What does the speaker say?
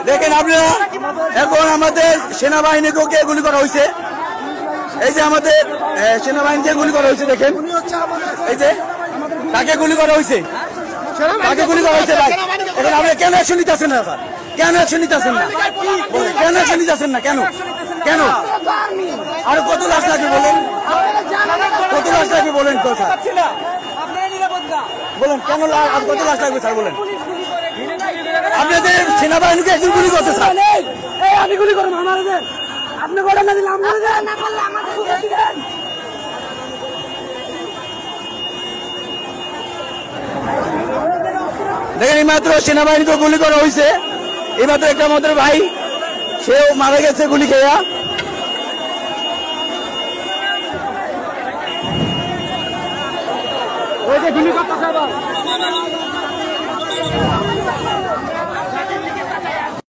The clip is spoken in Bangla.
দেখেন আপনারা, এখন আমাদের সেনাবাহিনীকে গুলি করা হয়েছে। এই যে আমাদের সেনাবাহিনীকে গুলি করা হয়েছে, দেখেন এই যে তাকে গুলি করা হয়েছে, তাকে গুলি করা হয়েছে। ভাই এখন আপনি কেন অ্যাকশন নিতেছেন না? স্যার কেন অ্যাকশন নিতেছেন না? কেন অ্যাকশন নিতেছেন না? কেন কেন আর কত লাশ লাগবে বলেন? কত লাশ লাগবে বলেন তো স্যার? বলেন কেন আর কত লাশ লাগবে স্যার বলেন? আপনাদের সেনাবাহিনীকে একজন গুলি করতে স্যার, আমি গুলি করবো আমাদের, আপনি বলেন না দিলে আমরা দেখেন এইমাত্র সেনাবাহিনীকে গুলি করা হয়েছে। এইমাত্র একটা আমাদের ভাই সেও মারা গেছে গুলি খেয়া। ওই যে গুলি করতেছে আবার।